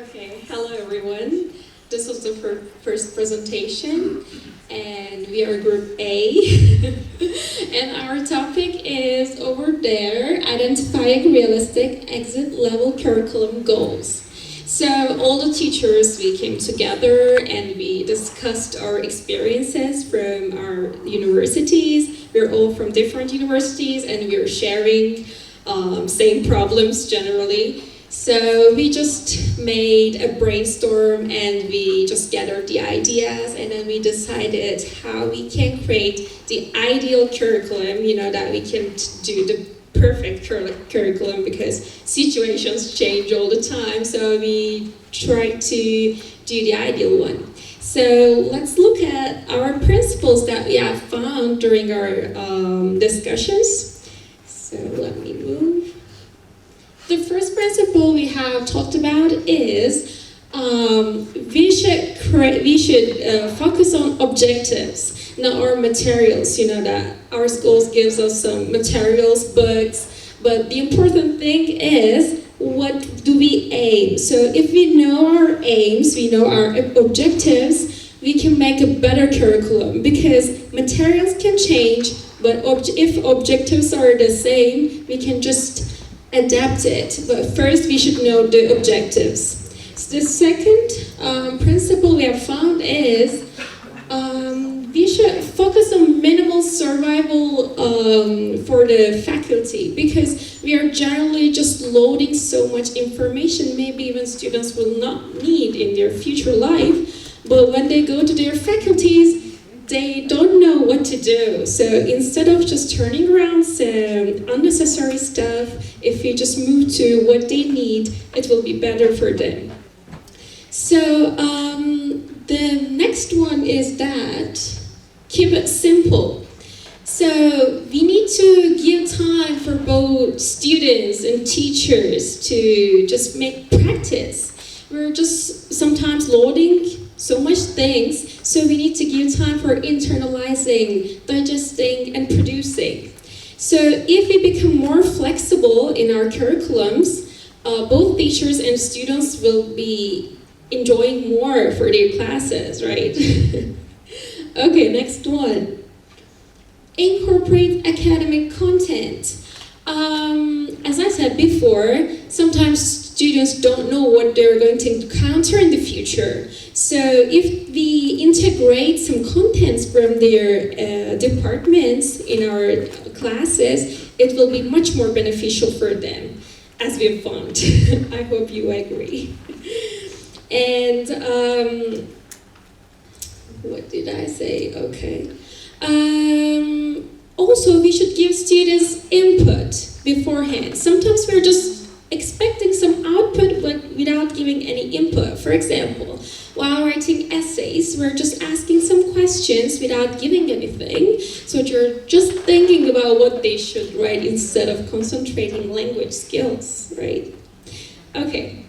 Okay, hello everyone. This was the first presentation, and we are Group A. And our topic is over there, identifying realistic exit level curriculum goals. So all the teachers, we came together and we discussed our experiences from our universities. We're all from different universities and we're sharing same problems generally. So we just made a brainstorm and we just gathered the ideas, and then we decided how we can create the ideal curriculum, that we can do the perfect curriculum, because situations change all the time. So we tried to do the ideal one. So let's look at our principles that we have found during our discussions. So let me move. The first principle we have talked about is we should focus on objectives, not our materials. That our schools gives us some materials, books, but the important thing is what do we aim. So if we know our aims, we know our objectives, we can make a better curriculum, because materials can change, but if objectives are the same, we can just adapt it. But first we should know the objectives. So the second principle we have found is we should focus on minimal survival for the faculty, because we are generally just loading so much information, maybe even students will not need in their future life, but when they go to their faculties, they don't know what to do. So instead of just turning around some unnecessary stuff, if you just move to what they need, it will be better for them. So the next one is that keep it simple. So we need to give time for both students and teachers to just make practice. We're just sometimes loading so much things, so we need to give time for internalizing, digesting, and producing. So if we become more flexible in our curriculums, both teachers and students will be enjoying more for their classes, right? Okay, next one. Incorporate academic content. As I said before, sometimes students don't know what they're going to encounter in the future. So if we integrate some contents from their departments in our classes, it will be much more beneficial for them, as we've found. I hope you agree. And what did I say? Okay. Also, we should give students input beforehand. Sometimes we're just expecting some output, but without giving any input. For example, while writing essays, we're just asking some questions without giving anything. So you're just thinking about what they should write instead of concentrating language skills, right? Okay,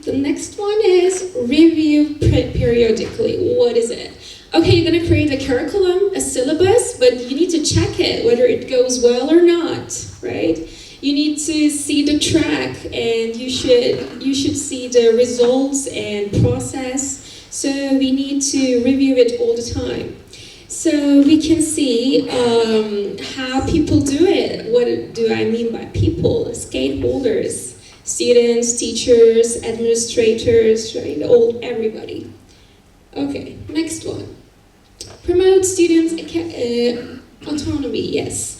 the next one is review periodically. What is it? Okay, you're gonna create a curriculum, a syllabus, but you need to check it, whether it goes well or not, right? You need to see the track, and you should see the results and process. So we need to review it all the time. So we can see how people do it. What do I mean by people? Stakeholders, students, teachers, administrators, right? Everybody. Okay, next one. Promote students' autonomy, yes.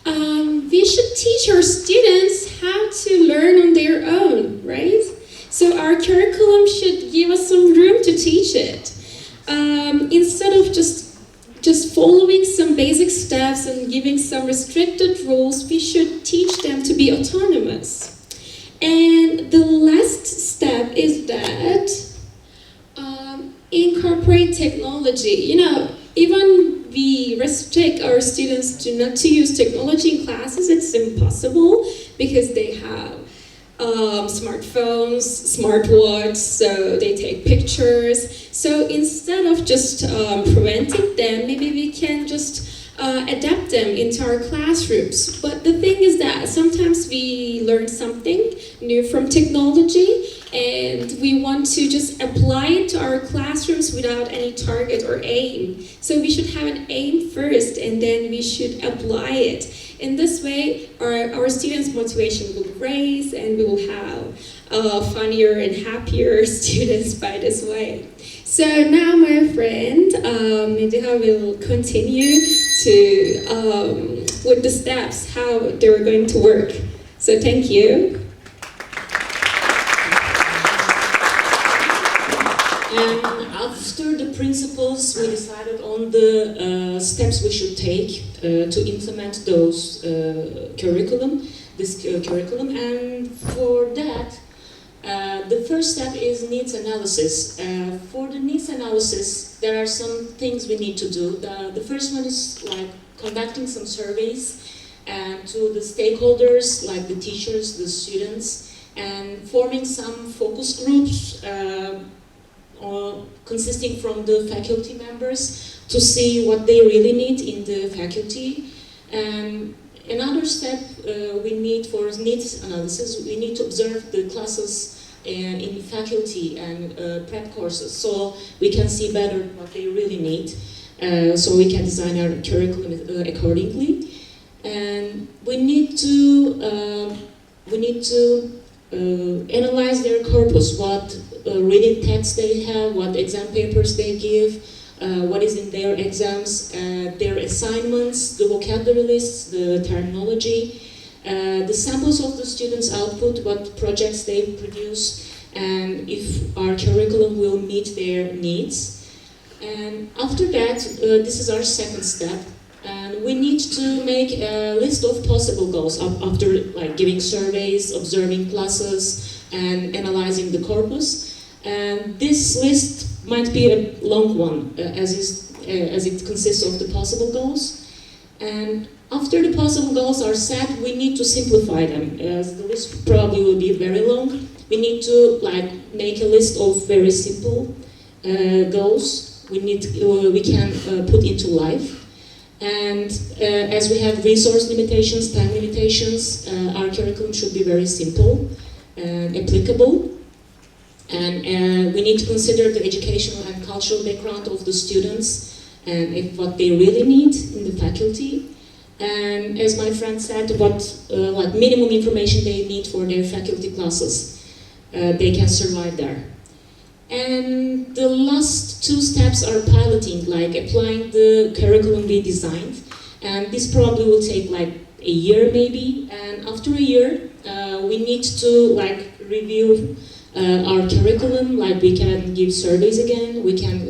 We should teach our students how to learn on their own, right? So our curriculum should give us some room to teach it. Instead of just following some basic steps and giving some restricted rules, we should teach them to be autonomous. And the last step is that incorporate technology. Even we restrict our students not to use technology in classes, it's impossible, because they have smartphones, smartwatches, so they take pictures. So instead of just preventing them, maybe we can just adapt them into our classrooms. But the thing is that sometimes we learn something new from technology, and we want to just apply it to our classrooms without any target or aim. So we should have an aim first, and then we should apply it. In this way, our students' motivation will raise, and we will have funnier and happier students by this way. So now, my friend Mediha will continue to with the steps how they're going to work. So thank you. And after the principles, we decided on the steps we should take to implement those curriculum. And for that, the first step is needs analysis. For the needs analysis, there are some things we need to do. The first one is like conducting some surveys to the stakeholders, like the teachers, the students, and forming some focus groups consisting from the faculty members to see what they really need in the faculty. Another step we need for needs analysis, we need to observe the classes in faculty and prep courses, so we can see better what they really need, so we can design our curriculum accordingly. And we need to analyze their corpus, what reading texts they have, what exam papers they give, what is in their exams, their assignments, the vocabulary lists, the terminology, the samples of the students' output, what projects they produce, and if our curriculum will meet their needs. And after that, this is our second step, and we need to make a list of possible goals after like giving surveys, observing classes, and analyzing the corpus. And this list might be a long one, as it consists of the possible goals. And after the possible goals are set, we need to simplify them, as the list probably will be very long. We need to make a list of very simple goals we can put into life. And as we have resource limitations, time limitations, our curriculum should be very simple and applicable. And we need to consider the educational and cultural background of the students and what they really need in the faculty. And as my friend said, what minimum information they need for their faculty classes, they can survive there. And the last two steps are piloting, like applying the curriculum we designed. And this probably will take like a year maybe. And after a year, we need to review our curriculum. Like we can give surveys again, we can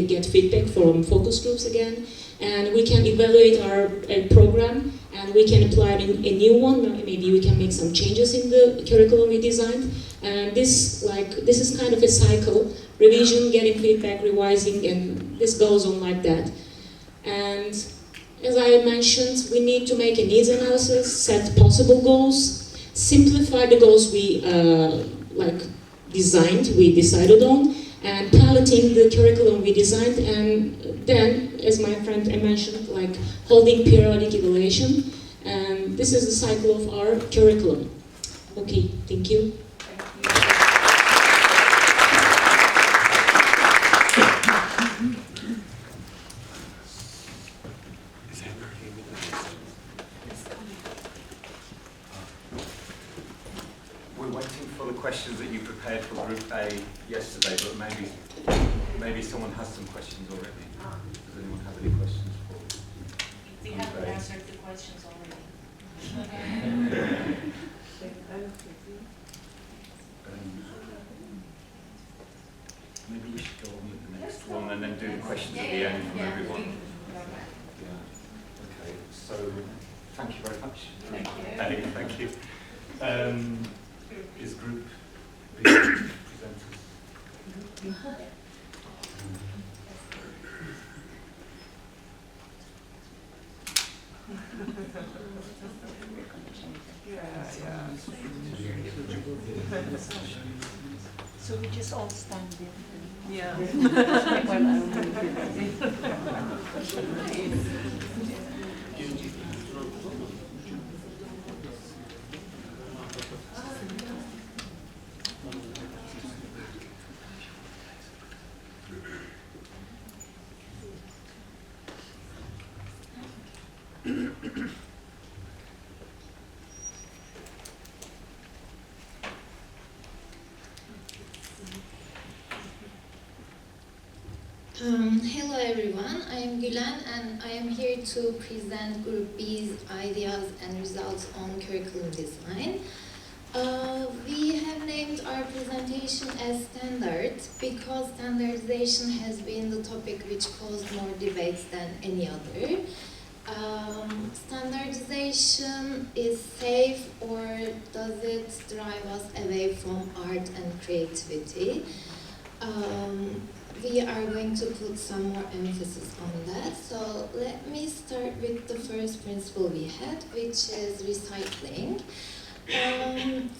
get feedback from focus groups again, and we can evaluate our program, and we can apply a new one. Maybe we can make some changes in the curriculum we designed. And this is kind of a cycle: revision, getting feedback, revising, and this goes on like that. And as I mentioned, we need to make a needs analysis, set possible goals, simplify the goals we decided on, and piloting the curriculum we designed, and then, as my friend mentioned, holding periodic evaluation. And this is the cycle of our curriculum. Okay, thank you. We're waiting for the questions that you prepared for Group A yesterday, but maybe someone has some questions already. Does anyone have any questions for We haven't answered the questions already. Maybe we should go on with the next one and then do the questions at the end from everyone. Yeah. Okay. So, thank you very much. Thank you. Hey, thank you. Is Group B presenters? So we just all stand in. Yeah. Hello everyone, I am Gülen and I am here to present Group B's ideas and results on curriculum design. We have named our presentation as standards because standardization has been the topic which caused more debates than any other. Standardization is safe, or does it drive us away from art and creativity? We are going to put some more emphasis on that. So let me start with the first principle we had, which is recycling.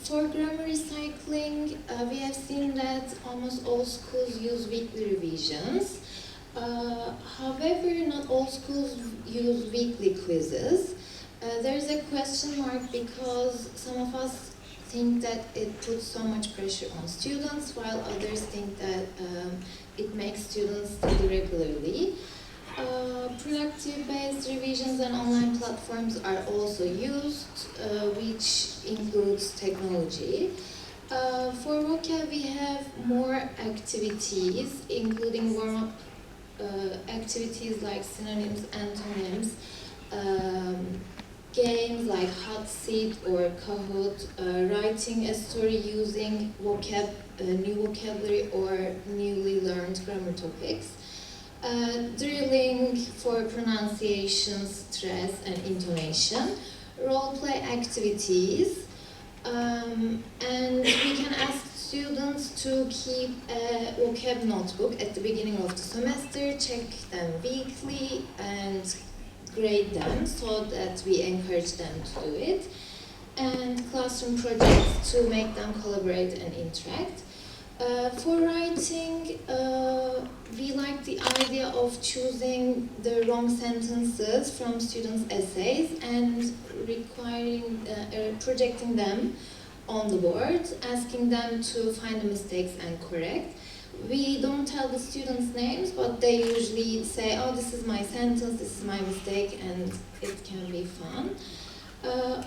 For grammar recycling, we have seen that almost all schools use weekly revisions. However, not all schools use weekly quizzes. There's a question mark because some of us think that it puts so much pressure on students, while others think that it makes students study regularly. Productive-based revisions and online platforms are also used, which includes technology. For vocab, we have more activities, including warm-up activities like synonyms, antonyms, games like hot seat or Kahoot, writing a story using new vocabulary or newly learned grammar topics, drilling for pronunciation, stress, and intonation, role play activities, and we can ask students to keep a vocab notebook at the beginning of the semester, check them weekly, and grade them so that we encourage them to do it, and classroom projects to make them collaborate and interact. For writing, we like the idea of choosing the wrong sentences from students' essays and projecting them on the board, asking them to find the mistakes and correct. We don't tell the students' names, but they usually say, oh, this is my sentence, this is my mistake, and it can be fun.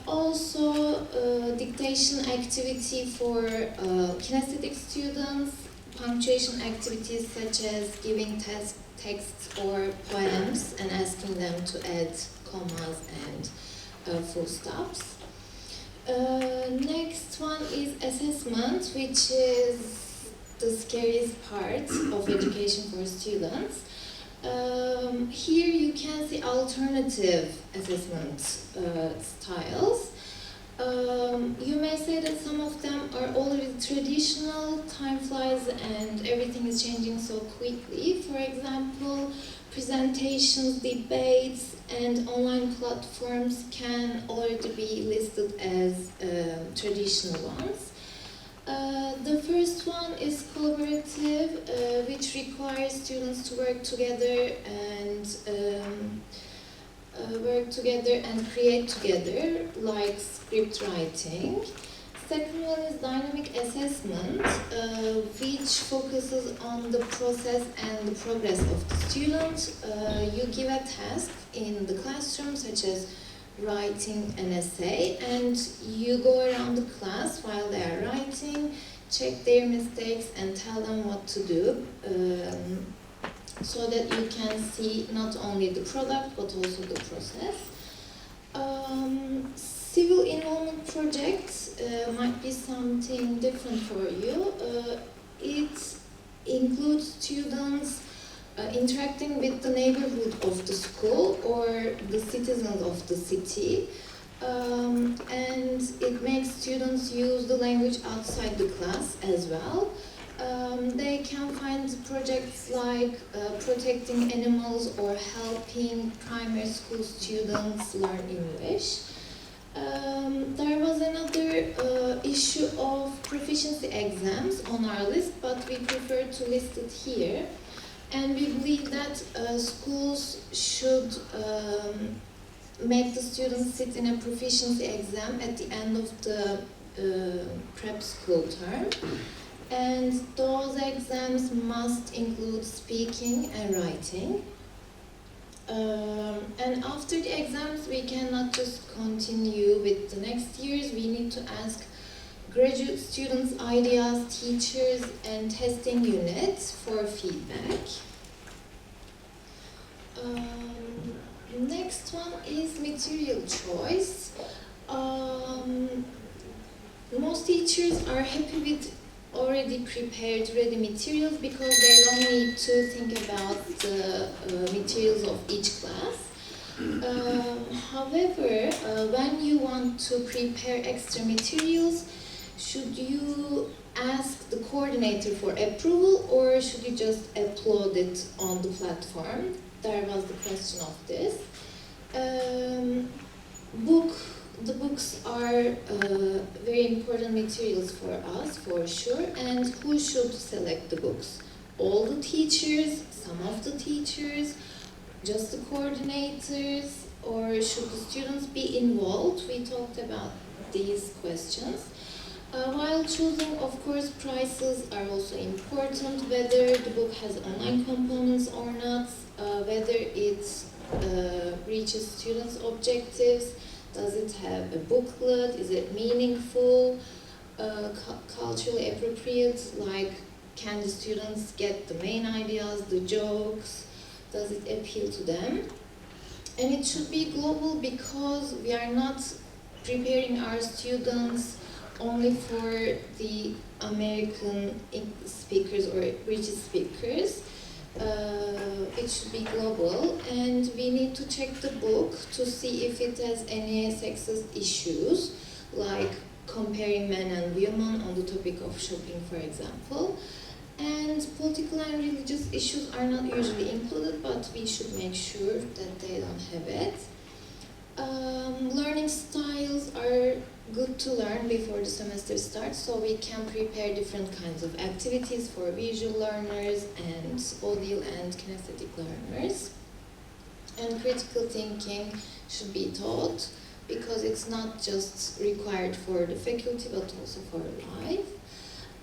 Also, dictation activity for kinesthetic students, punctuation activities such as giving texts or poems and asking them to add commas and full stops. Next one is assessment, which is the scariest part of education for students. Here you can see alternative assessment styles. You may say that some of them are already traditional, time flies and everything is changing so quickly. For example, presentations, debates, and online platforms can already be listed as traditional ones. The first one is collaborative, which requires students to work together and create together, like script writing. Second one is dynamic assessment, which focuses on the process and the progress of the student. You give a task in the classroom, such as writing an essay, and you go around the class while they are writing, check their mistakes and tell them what to do, so that you can see not only the product but also the process. Civil involvement projects might be something different for you. It includes students interacting with the neighborhood of the school or the citizens of the city, and it makes students use the language outside the class as well. They can find projects like protecting animals or helping primary school students learn English. There was another issue of proficiency exams on our list, but we prefer to list it here. And we believe that schools should make the students sit in a proficiency exam at the end of the prep school term. And those exams must include speaking and writing. And after the exams, we cannot just continue with the next years. We need to ask graduate students' ideas, teachers, and testing units for feedback. Next one is material choice. Most teachers are happy with already prepared ready materials because they don't need to think about the materials of each class. However, when you want to prepare extra materials, should you ask the coordinator for approval or should you just upload it on the platform? There was the question of this. The books are very important materials for us, for sure. And who should select the books? All the teachers, some of the teachers, just the coordinators, or should the students be involved? We talked about these questions. While choosing, of course, prices are also important, whether the book has online components or not, whether it reaches students' objectives, does it have a booklet, is it meaningful, culturally appropriate, like can the students get the main ideas, the jokes, does it appeal to them? And it should be global because we are not preparing our students only for the American speakers or British speakers. It should be global, and we need to check the book to see if it has any sexist issues, like comparing men and women on the topic of shopping, for example. And political and religious issues are not usually included, but we should make sure that they don't have it. Learning styles are good to learn before the semester starts, so we can prepare different kinds of activities for visual learners and audio and kinesthetic learners. And critical thinking should be taught because it's not just required for the faculty but also for life.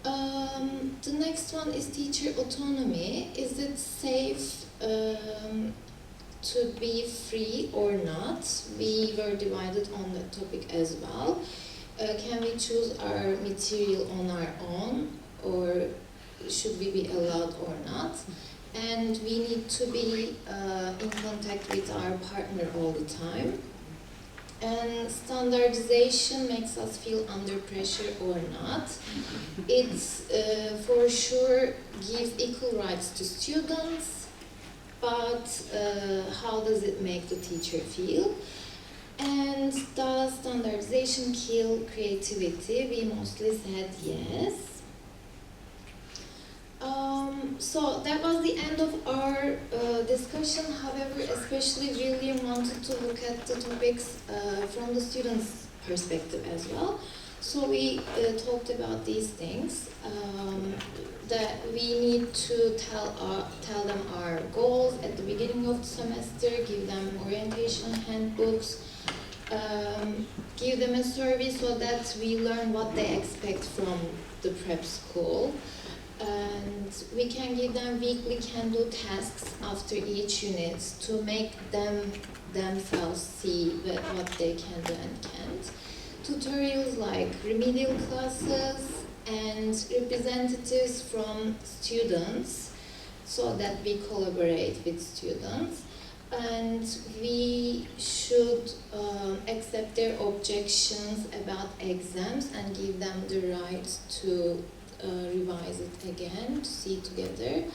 The next one is teacher autonomy. Is it safe to be free or not? We were divided on that topic as well. Can we choose our material on our own, or should we be allowed or not? And we need to be in contact with our partner all the time. And standardization makes us feel under pressure or not. It's for sure gives equal rights to students, but how does it make the teacher feel? And does standardization kill creativity? We mostly said yes. So that was the end of our discussion. However, especially William wanted to look at the topics from the students' perspective as well. So we talked about these things, that we need to tell them our goals at the beginning of the semester, give them orientation handbooks, give them a survey so that we learn what they expect from the prep school. And we can give them weekly can-do tasks after each unit to make them themselves see what they can do and can't. Tutorials like remedial classes and representatives from students so that we collaborate with students. And we should accept their objections about exams and give them the right to revise it again, to see together.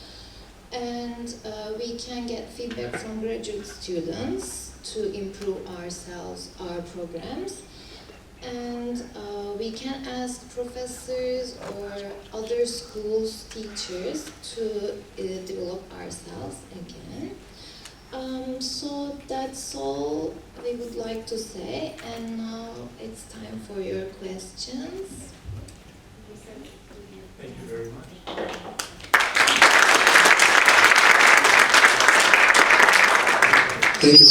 And we can get feedback from graduate students to improve ourselves, our programs. And we can ask professors or other schools' teachers to develop ourselves again. So that's all we would like to say, and now it's time for your questions. Thank you very much. Thank you.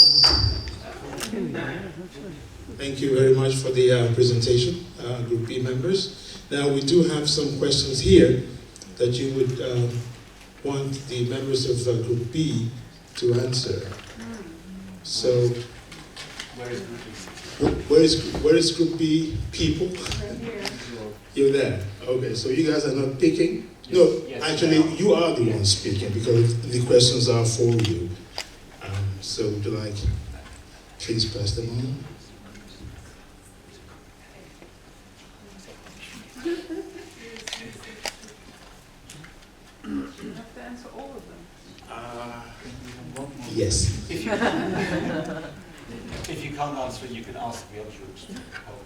Thank you very much for the presentation, Group B members. Now we do have some questions here that you would want the members of Group B to answer. So, where is Group B people? You're there. Okay, so you guys are not picking? No, Yes, actually, you are the ones speaking because the questions are for you. So would you like, please pass them on. You have to answer all of them. Yes. If you can't answer it, you can ask the other groups to help.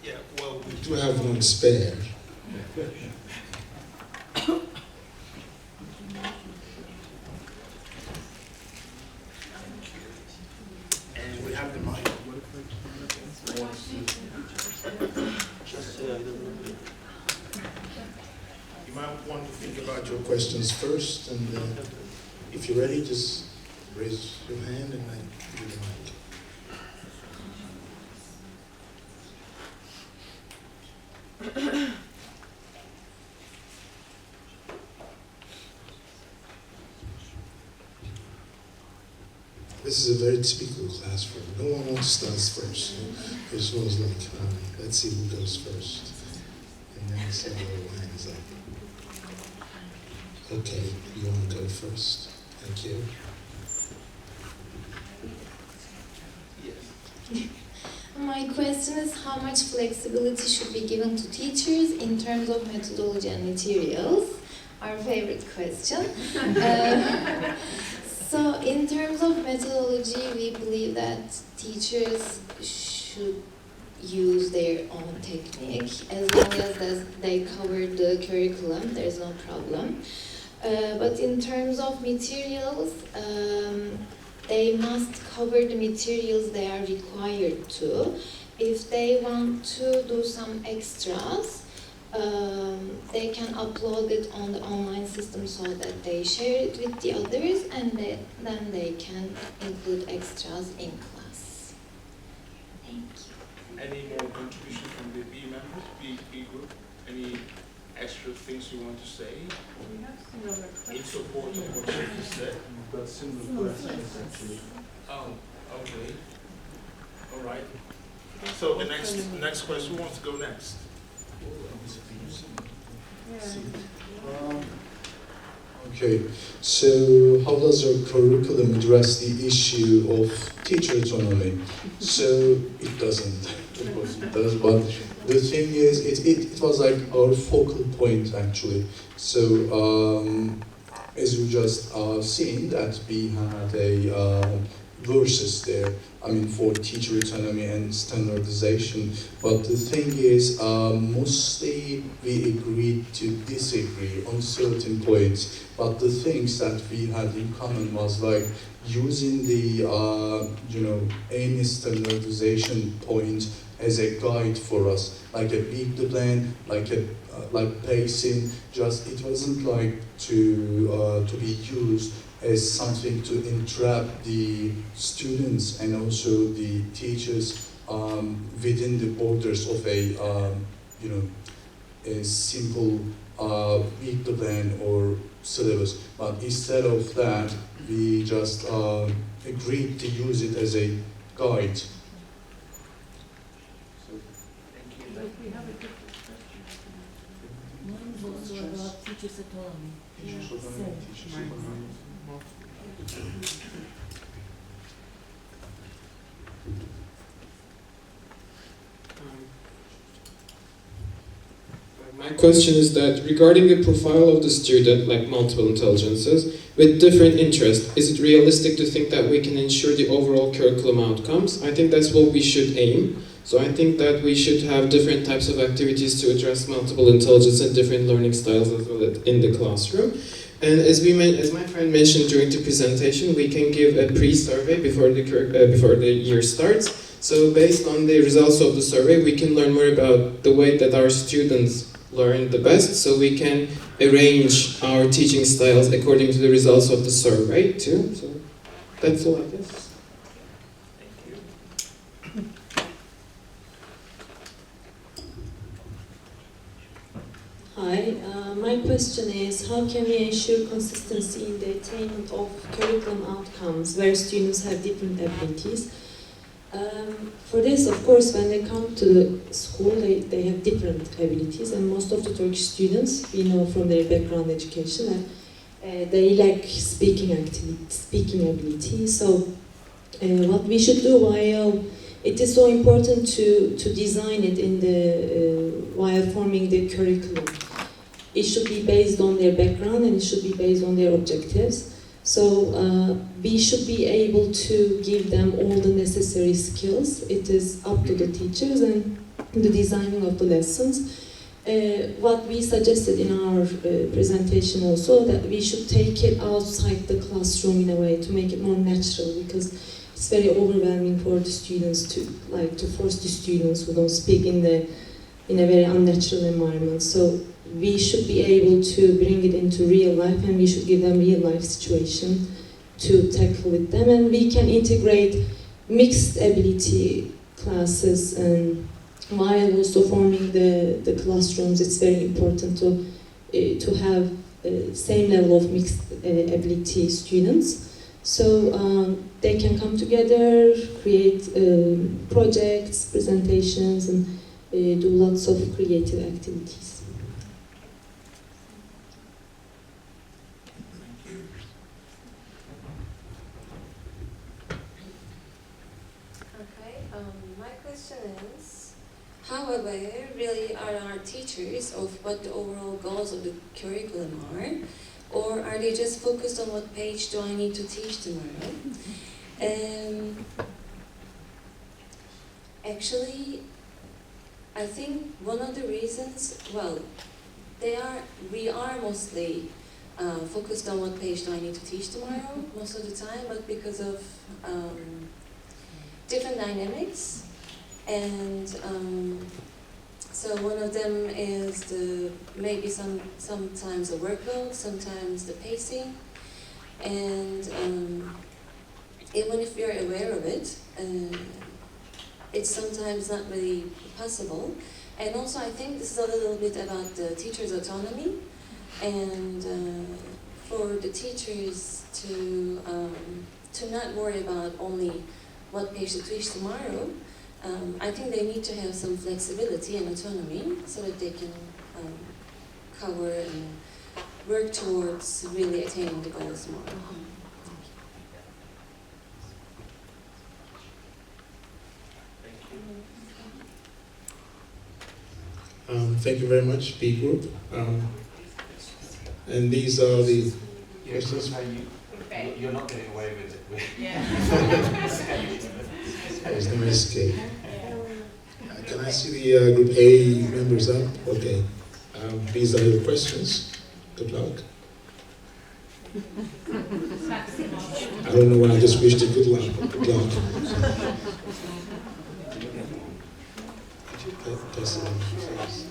Yeah, well, we do have one spare. And we have the mic. You might want to think about your questions first, and if you're ready, just raise your hand and I give you the mic. This is a very typical classroom. No one wants to start first. This one's like, let's see who goes first. And then see how it lines up. Okay, you want to go first? Thank you. My question is how much flexibility should be given to teachers in terms of methodology and materials? Our favorite question. So in terms of methodology, we believe that teachers should use their own technique as long as they cover the curriculum, there's no problem. But in terms of materials, they must cover the materials they are required to. If they want to do some extras, they can upload it on the online system so that they share it with the others, and then they can include extras in class. Thank you. Any more contribution from the B members, B group? Any extra things you want to say? We have some other In questions. support of what you just said? We've got similar questions actually. Oh, okay. All right. So the next question, who wants to go next? Yeah. Okay, so how does your curriculum address the issue of teacher autonomy? So it doesn't, of course it does, but the thing is, it was like our focal point actually. So as you just seen that we had a verses there, I mean, for teacher autonomy and standardization. But the thing is, mostly we agreed to disagree on certain points. But the things that we had in common was like using the, any standardization point as a guide for us, like a big plan, like pacing. Just it wasn't like to be used as something to entrap the students and also the teachers within the borders of a simple week plan or syllabus. But instead of that, we just agreed to use it as a guide. But we have a different question. Mine is also about teachers' autonomy. Teachers' autonomy, teachers' autonomy. My question is that regarding the profile of the student, like multiple intelligences, with different interests, is it realistic to think that we can ensure the overall curriculum outcomes? I think that's what we should aim. So I think that we should have different types of activities to address multiple intelligence and different learning styles as well in the classroom. And as my friend mentioned during the presentation, we can give a pre-survey before the year starts. So based on the results of the survey, we can learn more about the way that our students learn the best, so we can arrange our teaching styles according to the results of the survey too. So that's all I guess. Thank you. Hi, my question is how can we ensure consistency in the attainment of curriculum outcomes where students have different abilities? For this, of course, when they come to the school, they have different abilities, and most of the Turkish students, we know from their background education, they lack speaking ability. So, what we should do while it is so important to design it in the while forming the curriculum. It should be based on their background and it should be based on their objectives. So we should be able to give them all the necessary skills. It is up to the teachers and the designing of the lessons. What we suggested in our presentation also, that we should take it outside the classroom in a way to make it more natural, because it's very overwhelming for the students to force the students who don't speak in a very unnatural environment. So we should be able to bring it into real life, and we should give them real life situation to tackle with them, and we can integrate mixed ability classes, and while also forming the classrooms, it's very important to have same level of mixed ability students. So they can come together, create projects, presentations, and do lots of creative activities. Okay, my question is, how aware really are our teachers of what the overall goals of the curriculum are? Or are they just focused on what page do I need to teach tomorrow? Actually, I think one of the reasons, well, we are mostly focused on what page do I need to teach tomorrow most of the time, but because of different dynamics, and so one of them is maybe sometimes the workload, sometimes the pacing, and even if we are aware of it, it's sometimes not really possible. And also I think this is a little bit about the teacher's autonomy, and for the teachers to not worry about only what page to teach tomorrow. I think they need to have some flexibility and autonomy so that they can cover and work towards really attaining the goals more. Thank you very much, B Group. And these are the questions. You're not getting away with it. There's no escape. Can I see the Group A members up? Okay. These are your questions. Good luck. I don't know when I just wished you good luck. Good luck. Pass it on, please.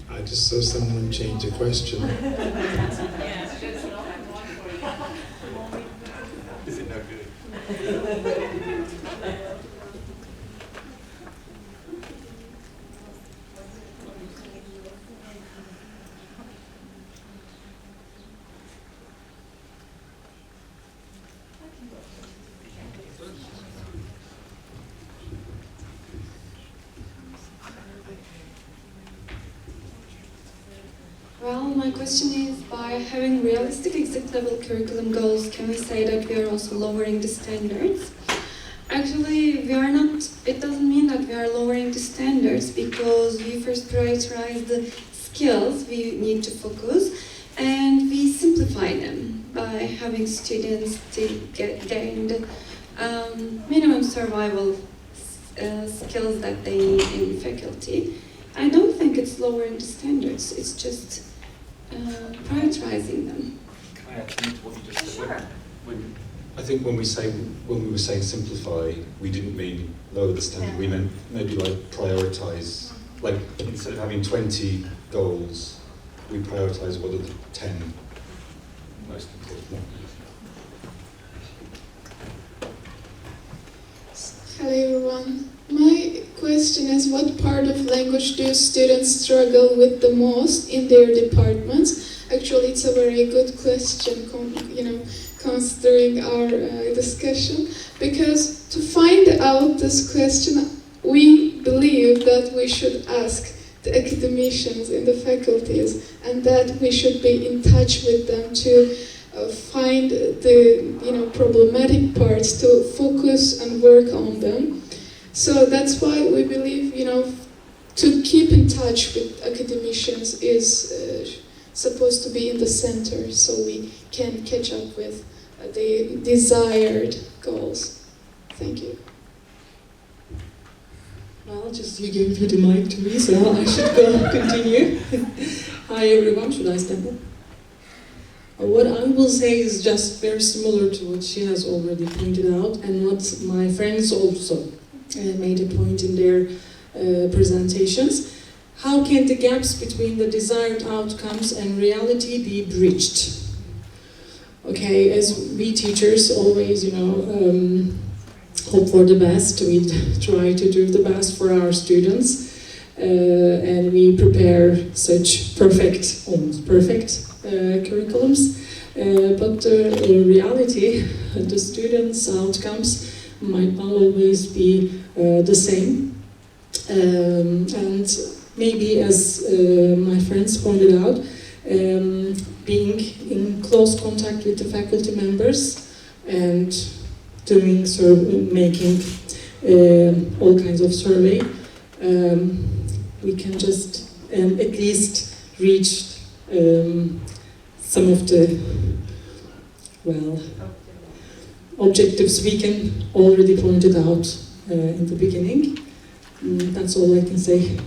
I just saw someone change a question. Is it no good? Well, my question is, by having realistic exit level curriculum goals, can we say that we are also lowering the standards? Actually, we are not, it doesn't mean that we are lowering the standards, because we first prioritize the skills we need to focus, and we simplify them by having students to gain the minimum survival skills that they need in faculty. I don't think it's lowering the standards, it's just prioritizing them. Can I add to what you just said? Sure. When I think when we were saying simplify, we didn't mean lower the standard. We meant maybe like prioritize. Like instead of having 20 goals, we prioritize what are the 10 most important. Hello everyone. My question is, what part of language do students struggle with the most in their departments? Actually, it's a very good question, considering our discussion, because to find out this question, we believe that we should ask the academicians in the faculties, and that we should be in touch with them to find the problematic parts, to focus and work on them. So that's why we believe to keep in touch with academicians is supposed to be in the center, so we can catch up with the desired goals. Thank you. Well, just you gave the mic to me, so I should go continue. Hi everyone, should I step up? What I will say is just very similar to what she has already pointed out, and what my friends also made a point in their presentations. How can the gaps between the desired outcomes and reality be bridged? Okay, as we teachers always, hope for the best. We try to do the best for our students, and we prepare such almost perfect curriculums. But in reality, the students' outcomes might not always be the same. And maybe, as my friends pointed out, being in close contact with the faculty members and making all kinds of survey, we can just at least reach some of the objectives we can already pointed out in the beginning. That's all I can say.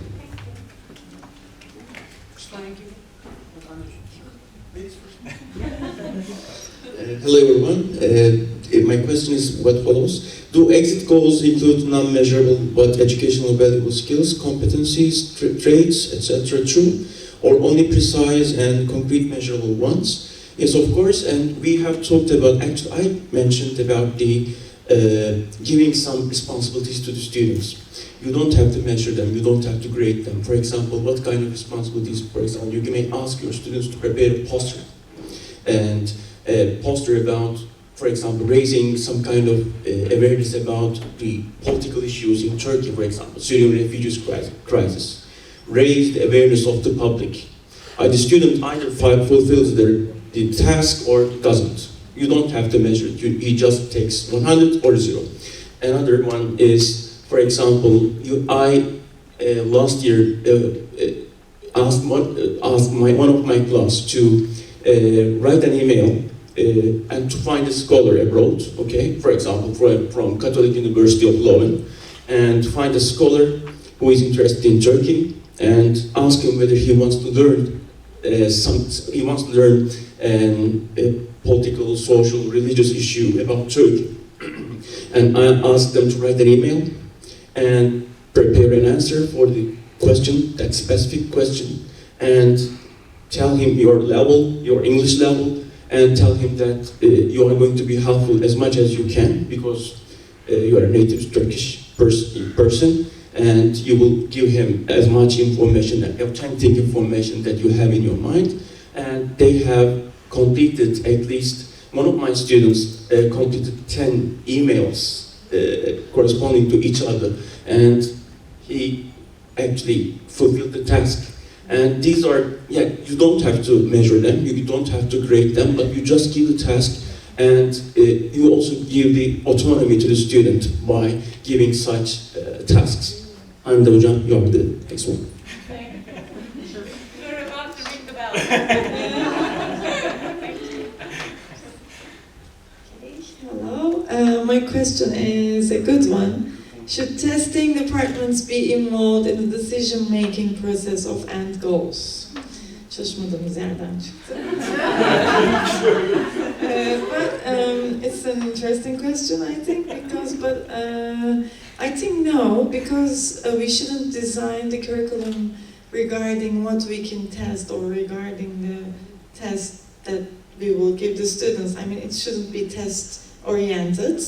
Hello everyone. My question is what follows. Do exit goals include non-measurable but educational valuable skills, competencies, traits, etc. true, or only precise and concrete measurable ones? Yes, of course, and we have talked about, actually I mentioned about the giving some responsibilities to the students. You don't have to measure them, you don't have to grade them. For example, what kind of responsibilities? For example, you may ask your students to prepare a poster, and a poster about, for example, raising some kind of awareness about the political issues in Turkey, for example, Syrian refugees crisis. Raise the awareness of the public. The student either fulfills the task or doesn't. You don't have to measure it. He just takes 100 or 0. Another one is, for example, last year asked one of my class to write an email and to find a scholar abroad, okay, for example, from Catholic University of Leuven, and find a scholar who is interested in Turkey, and ask him whether he wants to learn a political, social, religious issue about Turkey. And I asked them to write an email and prepare an answer for the question, that specific question, and tell him your level, your English level, and tell him that you are going to be helpful as much as you can, because you are a native Turkish person, and you will give him as much information, authentic information that you have in your mind. And they have completed, at least one of my students completed 10 emails corresponding to each other, and he actually fulfilled the task. And these are, you don't have to measure them, you don't have to grade them, but you just give the task, and you also give the autonomy to the student by giving such tasks. I'm the hocam, you are the next one. You're about to ring the bell. Hello, my question is a good one. Should testing departments be involved in the decision-making process of end goals? Şaşmadığımız yerden çıktı. But it's an interesting question, I think, but I think no, because we shouldn't design the curriculum regarding what we can test or regarding the test that we will give the students. I mean, it shouldn't be test-oriented.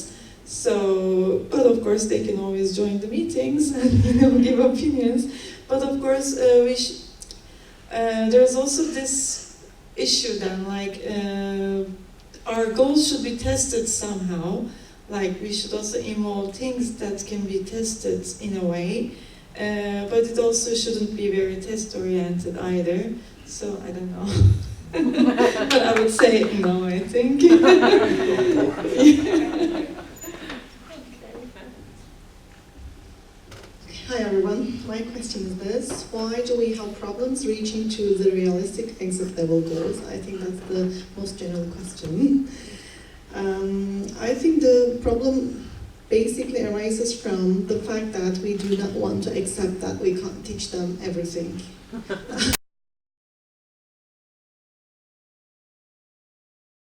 So, but of course, they can always join the meetings and give opinions. But of course, there's also this issue then, like our goals should be tested somehow. Like we should also involve things that can be tested in a way, but it also shouldn't be very test-oriented either. So I don't know. But I would say no, I think. Hi everyone, my question is this: why do we have problems reaching to the realistic exit level goals? I think that's the most general question. I think the problem basically arises from the fact that we do not want to accept that we can't teach them everything.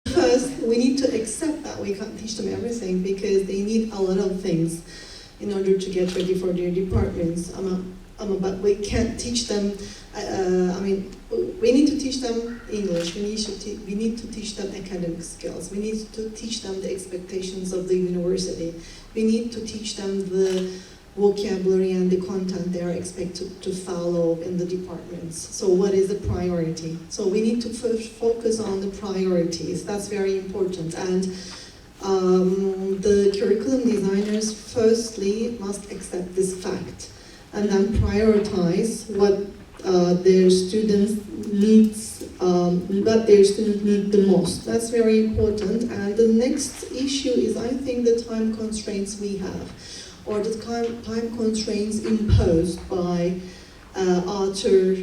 First, we need to accept that we can't teach them everything because they need a lot of things in order to get ready for their departments. But we can't teach them, we need to teach them English, we need to teach them academic skills, we need to teach them the expectations of the university, we need to teach them the vocabulary and the content they are expected to follow in the departments. So what is the priority? So we need to first focus on the priorities, that's very important. And the curriculum designers firstly must accept this fact and then prioritize what their students need the most. That's very important. And the next issue is, I think, the time constraints we have, or the time constraints imposed by outer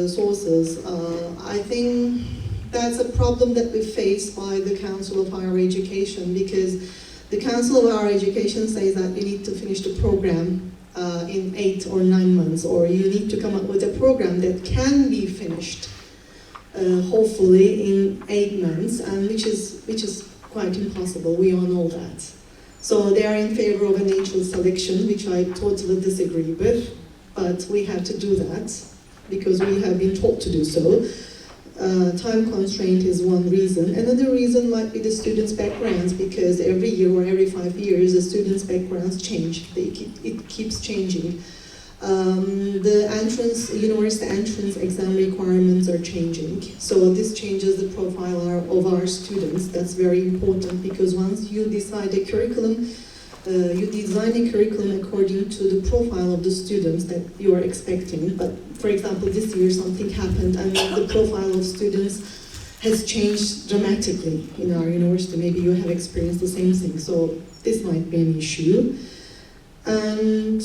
sources. I think that's a problem that we face by the Council of Higher Education, because the Council of Higher Education says that you need to finish the program in 8 or 9 months, or you need to come up with a program that can be finished hopefully in 8 months, and which is quite impossible. We all know that. So they are in favor of a natural selection, which I totally disagree with, but we have to do that because we have been taught to do so. Time constraint is one reason. Another reason might be the students' backgrounds, because every year or every 5 years the students' backgrounds change. It keeps changing. The university entrance exam requirements are changing. So this changes the profile of our students. That's very important, because once you decide a curriculum, you design a curriculum according to the profile of the students that you are expecting. But for example, this year something happened and the profile of students has changed dramatically in our university. Maybe you have experienced the same thing. So this might be an issue. And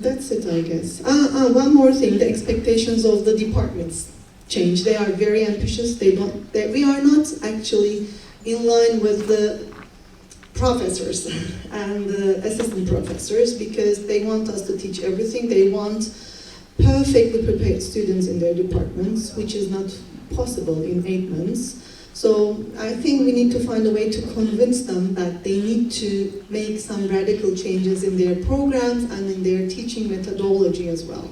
that's it, I guess. One more thing, the expectations of the departments change. They are very ambitious. We are not actually in line with the professors and the assistant professors, because they want us to teach everything. They want perfectly prepared students in their departments, which is not possible in 8 months. So I think we need to find a way to convince them that they need to make some radical changes in their programs and in their teaching methodology as well.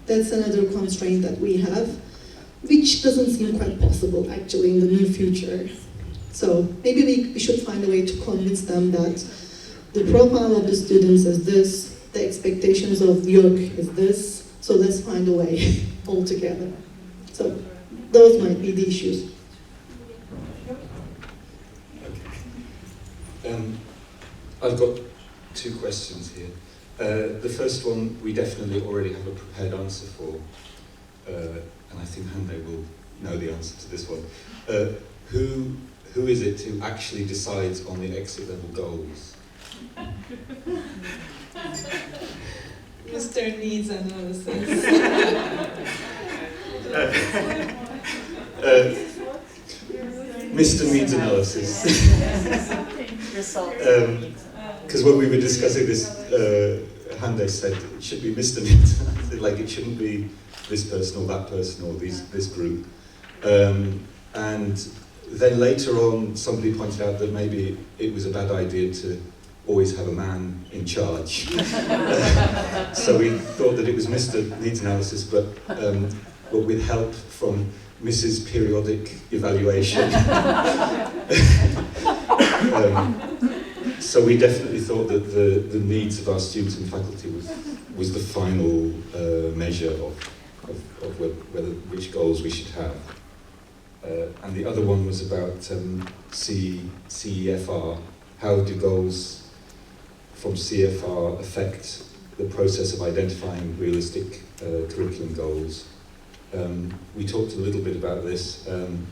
That's another constraint that we have, which doesn't seem quite possible actually in the near future. So maybe we should find a way to convince them that the profile of the students is this, the expectations of YÖK is this, so let's find a way altogether. So those might be the issues. I've got 2 questions here. The first one we definitely already have a prepared answer for, and I think Hande will know the answer to this one. Who is it who actually decides on the exit level goals? Mr. Needs Analysis. Mr. Needs Analysis. Because when we were discussing this, Hande said it should be Mr. Needs Analysis, like it shouldn't be this person or that person or this group. And then later on, somebody pointed out that maybe it was a bad idea to always have a man in charge. So we thought that it was Mr. Needs Analysis, but with help from Mrs. Periodic Evaluation. So we definitely thought that the needs of our students and faculty was the final measure of which goals we should have. And the other one was about CEFR. How do goals from CFR affect the process of identifying realistic curriculum goals? We talked a little bit about this, and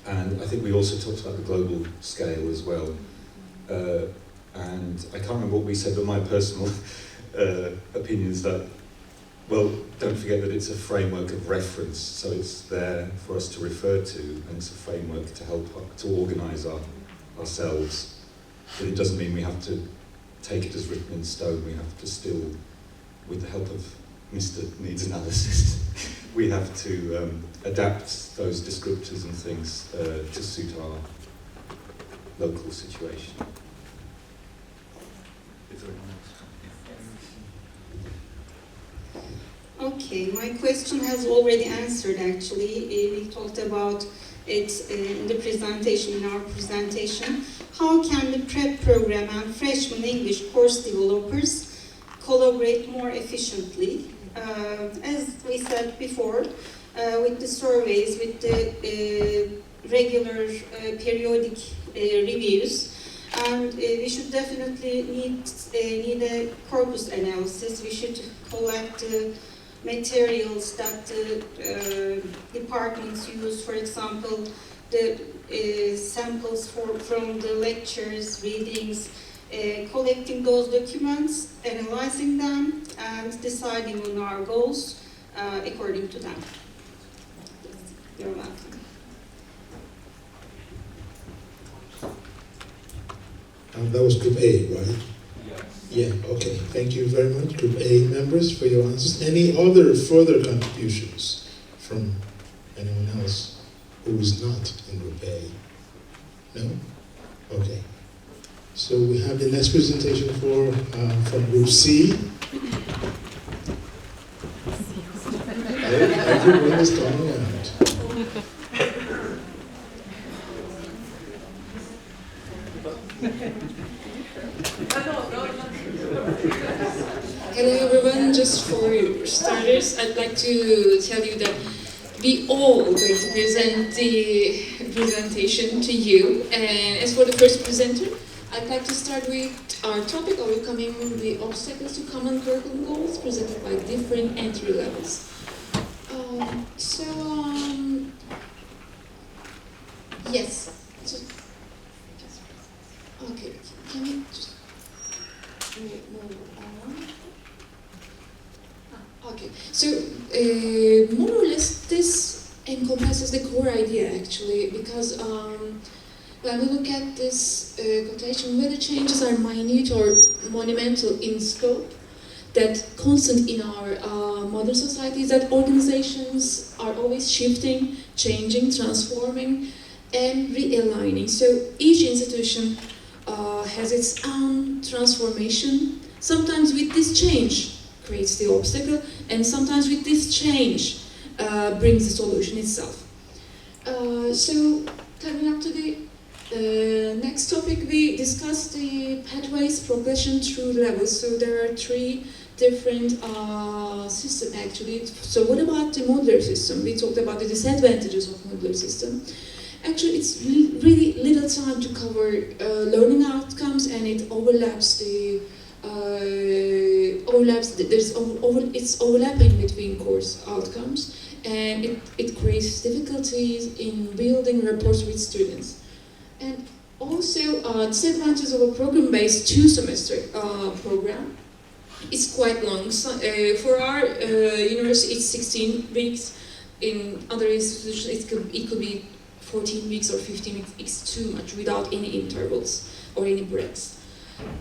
I think we also talked about the global scale as well. And I can't remember what we said, but my personal opinion is that, well, don't forget that it's a framework of reference, so it's there for us to refer to, and it's a framework to help to organise ourselves. But it doesn't mean we have to take it as written in stone. We have to still, with the help of Mr. Needs Analysis, we have to adapt those descriptors and things to suit our local situation. Is there anyone else? Okay, my question has already answered actually. We talked about it in the presentation, in our presentation. How can the prep program and freshman English course developers collaborate more efficiently? As we said before, with the surveys, with the regular periodic reviews, and we should definitely need a corpus analysis. We should collect materials that the departments use, for example, the samples from the lectures, readings, collecting those documents, analyzing them, and deciding on our goals according to them. You're welcome. That was Group A, right? Yeah, okay. Thank you very much, Group A members, for your answers. Any other further contributions from anyone else who is not in Group A? No? Okay. So we have the next presentation from Group C. Everyone is coming out. Hello everyone, just for starters, I'd like to tell you that we all going to present the presentation to you. And as for the first presenter, I'd like to start with our topic, overcoming the obstacles to common curriculum goals, presented by different entry levels. Yes. Okay, can we just move on? Okay, so more or less this encompasses the core idea actually, because when we look at this quotation, whether changes are minute or monumental in scope, that constant in our modern society is that organizations are always shifting, changing, transforming, and realigning. So each institution has its own transformation. Sometimes with this change creates the obstacle, and sometimes with this change brings the solution itself. So coming up to the next topic, we discussed the pathways progression through levels. So there are three different systems actually. So what about the modular system? We talked about the disadvantages of modular system. Actually, it's really little time to cover learning outcomes, and it overlaps the it's overlapping between course outcomes, and it creates difficulties in building rapport with students. And also, disadvantages of a program-based 2-semester program. It's quite long. So, for our university, it's 16 weeks. In other institutions, it could be 14 weeks or 15 weeks. It's too much without any intervals or any breaks.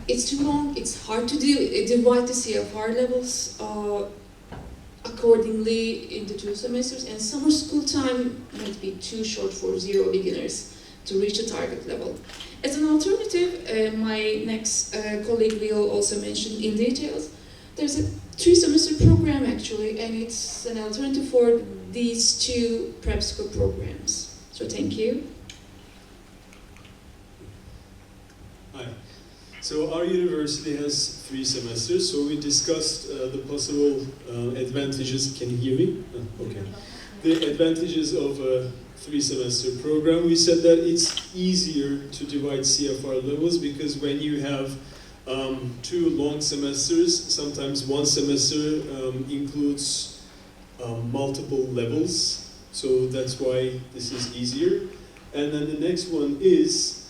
It's too long. It's hard to divide the CFR levels accordingly in the 2 semesters, and summer school time might be too short for zero beginners to reach the target level. As an alternative, my next colleague will also mention in details, there's a 3-semester program actually, and it's an alternative for these 2 prep school programs. So thank you. Hi. So our university has 3 semesters, so we discussed the possible advantages. Can you hear me? Oh, okay. The advantages of a 3-semester program. We said that it's easier to divide CFR levels because when you have 2 long semesters, sometimes one semester includes multiple levels, so that's why this is easier. And then the next one is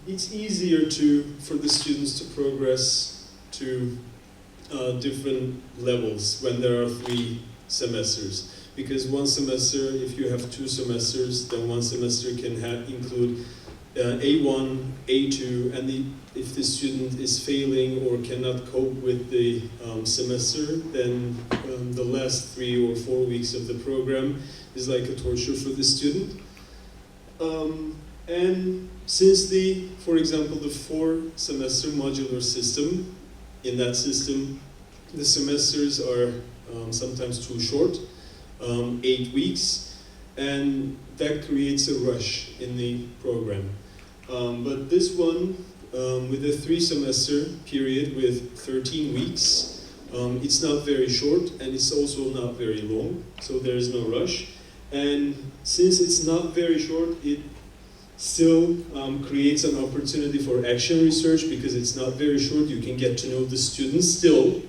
it's easier for the students to progress to different levels when there are 3 semesters. Because one semester, if you have 2 semesters, then one semester can include A1, A2, and if the student is failing or cannot cope with the semester, then the last 3 or 4 weeks of the program is like a torture for the student. And since for example, the 4-semester modular system, in that system, the semesters are sometimes too short, 8 weeks, and that creates a rush in the program. But this one, with a 3-semester period with 13 weeks, it's not very short and it's also not very long, so there is no rush. And since it's not very short, it still creates an opportunity for action research because it's not very short. You can get to know the students still.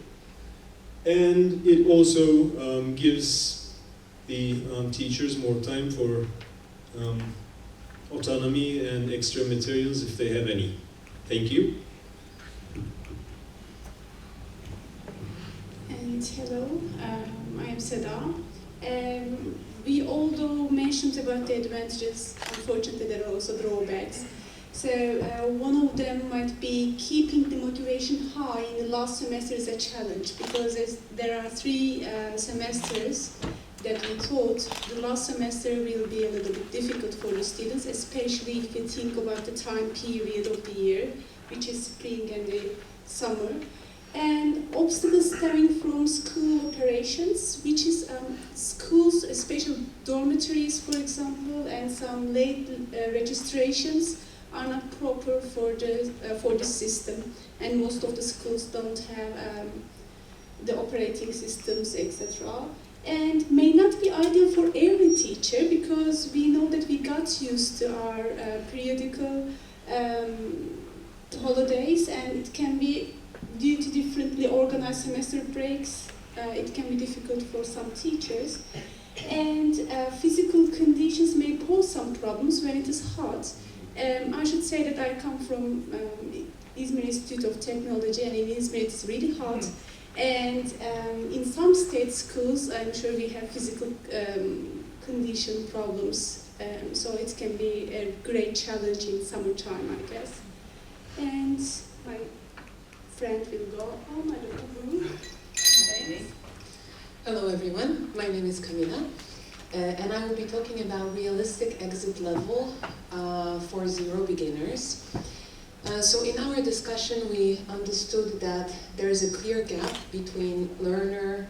And it also gives the teachers more time for autonomy and extra materials if they have any. Thank you. And hello, I am Seda. We although mentioned about the advantages, unfortunately there are also drawbacks. So one of them might be keeping the motivation high in the last semester is a challenge because there are 3 semesters that we thought the last semester will be a little bit difficult for the students, especially if you think about the time period of the year, which is spring and the summer. And obstacles stemming from school operations, which is schools, especially dormitories, for example, and some late registrations are not proper for the system, and most of the schools don't have the operating systems, etc. And may not be ideal for every teacher because we know that we got used to our periodical holidays, and it can be due to differently organized semester breaks. It can be difficult for some teachers, and physical conditions may pose some problems when it is hot. I should say that I come from Izmir Institute of Technology, and in Izmir it's really hot. And in some state schools, I'm sure we have physical condition problems, so it can be a great challenge in summertime, I guess. And my friend will go on, I don't know. Hello everyone, my name is Camila, and I will be talking about realistic exit level for 0 beginners. So in our discussion, we understood that there is a clear gap between learner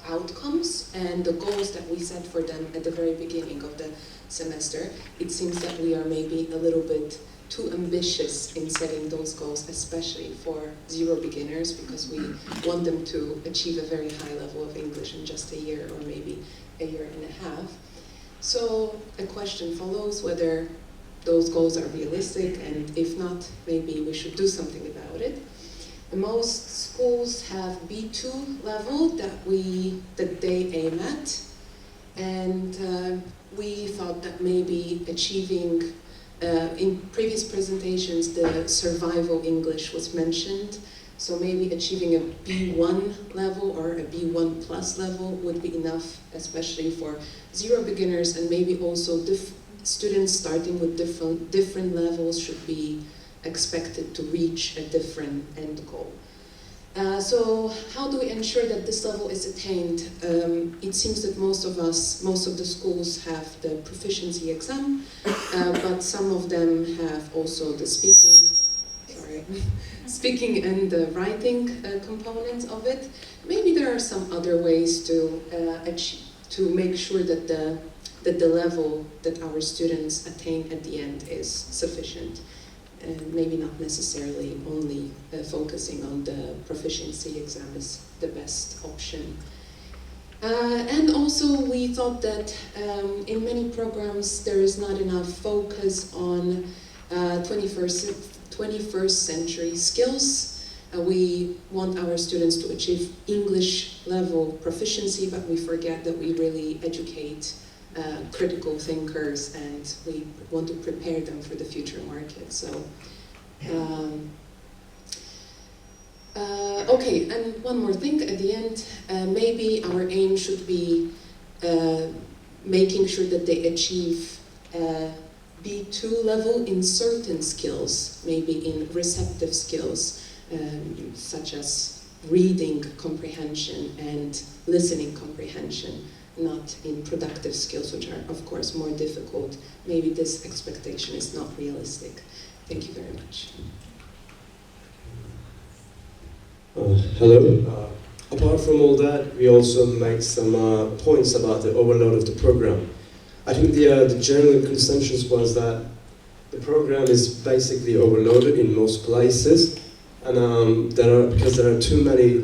outcomes and the goals that we set for them at the very beginning of the semester. It seems that we are maybe a little bit too ambitious in setting those goals, especially for 0 beginners, because we want them to achieve a very high level of English in just a year or maybe a year and a half. So a question follows whether those goals are realistic, and if not, maybe we should do something about it. Most schools have B2 level that they aim at, and we thought that maybe achieving, in previous presentations, the survival English was mentioned, so maybe achieving a B1 level or a B1 plus level would be enough, especially for 0 beginners, and maybe also students starting with different levels should be expected to reach a different end goal. So how do we ensure that this level is attained? It seems that most of the schools have the proficiency exam, but some of them have also the speaking and the writing components of it. Maybe there are some other ways to make sure that the level that our students attain at the end is sufficient. And maybe not necessarily only focusing on the proficiency exam is the best option. And also we thought that in many programs there is not enough focus on 21st century skills. We want our students to achieve English level proficiency, but we forget that we really educate critical thinkers, and we want to prepare them for the future market. So, okay, and one more thing at the end. Maybe our aim should be making sure that they achieve B2 level in certain skills, maybe in receptive skills, such as reading comprehension and listening comprehension, not in productive skills, which are, of course, more difficult. Maybe this expectation is not realistic. Thank you very much. Hello. Apart from all that, we also make some points about the overload of the program. I think the general consensus was that the program is basically overloaded in most places, and because there are too many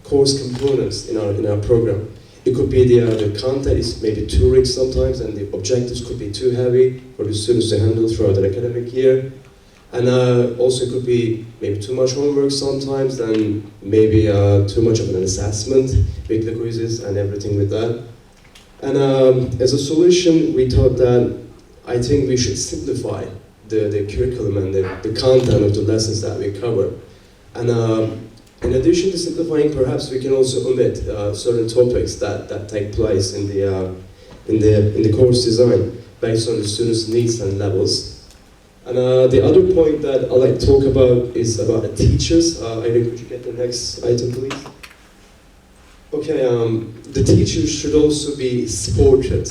course components in our program. It could be the content is maybe too rich sometimes, and the objectives could be too heavy for the students to handle throughout an academic year. And also it could be maybe too much homework sometimes, and maybe too much of an assessment with the quizzes and everything with that. And as a solution, we thought that I think we should simplify the curriculum and the content of the lessons that we cover. And in addition to simplifying, perhaps we can also omit certain topics that take place in the course design based on the students' needs and levels. And the other point that I'd like to talk about is about the teachers. Aydin, could you get the next item, please? Okay, the teachers should also be supported